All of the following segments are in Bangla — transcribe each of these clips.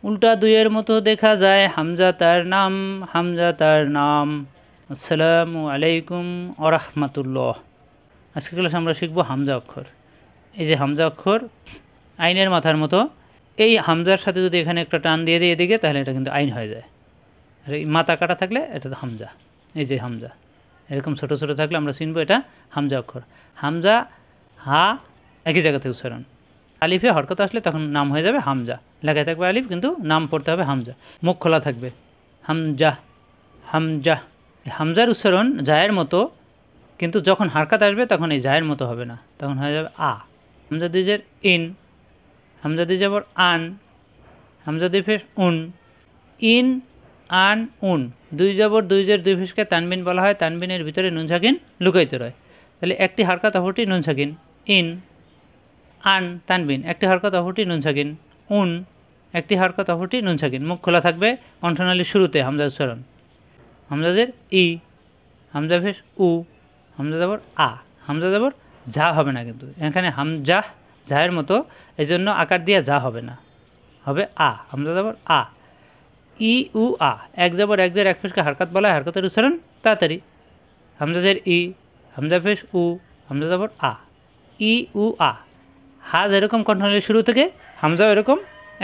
উল্টা দুইয়ের মতো দেখা যায় হামজা তার নাম, হামজা তার নাম। আসসালামু আলাইকুম ওয়া রাহমাতুল্লাহ। আজকে ক্লাসে আমরা শিখব হামজা অক্ষর। এই যে হামজা অক্ষর আইনের মাথার মতো, এই হামজার সাথে যদি এখানে একটা টান দিয়ে দিই এদিকে, তাহলে এটা কিন্তু আইন হয়ে যায়। আর এই মাথা কাটা থাকলে এটা তো হামজা। এই যে হামজা এরকম ছোট ছোট থাকলে আমরা চিনব এটা হামজা অক্ষর। হামজা হা একই জায়গা থেকে উচ্চারণ। আলিফে হরকত আসলে তখন নাম হয়ে যাবে হামজা, লেখায় থাকবে আলিফ কিন্তু নাম পড়তে হবে হামজা, মুখ খোলা থাকবে। হামজা হামজা, হামজার উচ্চারণ জায়ের মতো, কিন্তু যখন হারকাত আসবে তখন এই জায়ের মতো হবে না, তখন হয়ে যাবে আ। হামজা দুই জের ইন, হামজা দুই জবর আন, হামজা দুই ফেস উন। ইন আন উন, দুই জবর দুই জের দুই ফেসকে তানবিন বলা হয়। তানবিনের ভিতরে নুন সাকিন লুকায়িত রয়। তাহলে একটি হারকাত অপরটি নুন সাকিন। ইন আন তানবিন, একটি হরকত অপরটি নুন সাকিন। উন একটি হরকত অপরটি নুন সাকিন, মুখ খোলা থাকবে কণ্ঠনালীর শুরুতে হামজা উচ্চারণ। হামজাদের ই, হামজা ফেস উ, হামজা যাবর আ। হামজা যাবর যা হবে না কিন্তু এখানে হামজা জাহের মতো, এই জন্য আকার দিয়ে যা হবে না, হবে আ। হামজা যাবর আ। ই উ আ, এক যাবর এক জের এক ফেসকে হারকাত বলা হয়, হারকাতের উচ্চারণ তাড়াতাড়ি। হামজাদের ই, হামজা ফেস উ, হামজা যাবর আ। ই উ আ, হা যেরকম কণ্ঠনালীর শুরু থেকে, হামজাও এরকম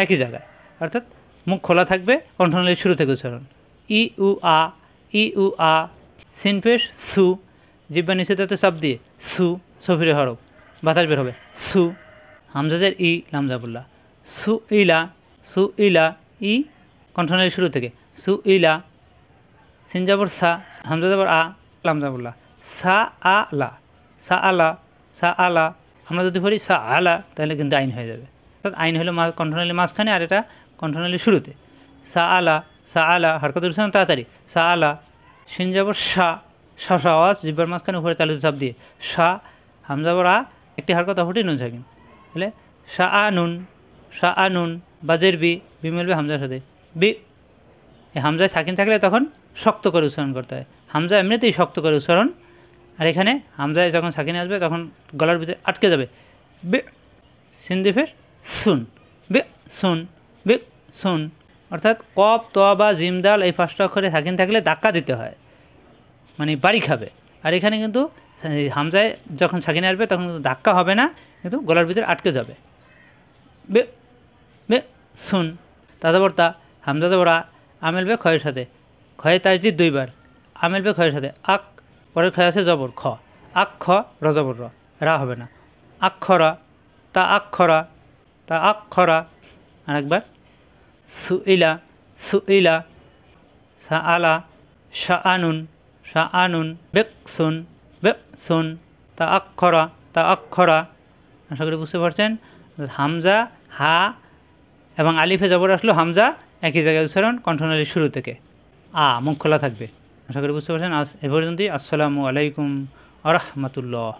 একই জায়গায়, অর্থাৎ মুখ খোলা থাকবে কণ্ঠনালীর শুরু থেকে উচ্চারণ। ই উ আ, ই উ আ। সিনফেস সু, জিব্বা নিচে তাতে চাপ দিয়ে সু, সফিরে হরফ, বাতাস বের হবে সু। হামজাজের ই লামজাবুল্লাহ, সু ইলা, সু ইলা, ই কণ্ঠনালীর শুরু থেকে সু ইলা। সিন যাবর সা, হামজা যাবর আ, লামজাবুল্লাহ, সা আ লা, সা আলা, সা আলা। আমরা যদি বলি সা আলা তাহলে কিন্তু আইন হয়ে যাবে, অর্থাৎ আইন হলো কণ্ঠনালীর মাঝখানে আর এটা কণ্ঠনালীর শুরুতে। সা আলা, সা আলা, হরকত উচ্চারণ তাড়াতাড়ি। সা আলা। শিন যাবর সা, সা সা আওয়াজ জিব্বার মাঝখানে উপরে তালুতে চাপ দিয়ে সা। হামজাবর আ, একটি হরকত অপরটি নুন সাকিন, তাহলে সা আ নুন, সা আ নুন। বাজের বি, বি মিলবে হামজার সাথে বি। এই হামজায় সাকিন থাকলে তখন শক্ত করে উচ্চারণ করতে হয়। হামজা এমনিতেই শক্ত করে উচ্চারণ, আর এখানে হামজায় যখন সাকিন আসবে তখন গলার ভিতরে আটকে যাবে। বে সিন্ধি ফের সুন, বে সুন, বে সুন। অর্থাৎ কপ ত বা জিমদাল এই পাঁচটা অক্ষরে সাকিন থাকলে ধাক্কা দিতে হয়, মানে বাড়ি খাবে। আর এখানে কিন্তু হামজায় যখন সাকিন আসবে তখন কিন্তু ধাক্কা হবে না, কিন্তু গলার ভিতরে আটকে যাবে। বে বে সুন। তাজাবর তা, হামজা যাবর আ, আমেল বে ক্ষয়ের সাথে, ক্ষয়ে তাজদিদ দুইবার, আমেল বে ক্ষয়ের সাথে আক, পরের ক্ষয় আছে জবর খ, আক খ, রজবর র, রা হবে না। আক্ষরা, তা আক্ষরা, তা আক্ষরা। আরেকবার সুইলা, সুইলা, সা আলা, শা আনুন, শা আনুন। বেক সুন, বেক সুন। তা আক্ষরা, তা আক্ষরা। আশা করি বুঝতে পারছেন। হামজা হা এবং আলিফে জবর আসলো হামজা একই জায়গায় উচ্চারণ কণ্ঠনালীর শুরু থেকে। আ, মুখ খোলা থাকবে। আশা করি বুঝতে পারছেন। এ পর্যন্তই। আসসালামু আলাইকুম ওয়া রাহমাতুল্লাহ।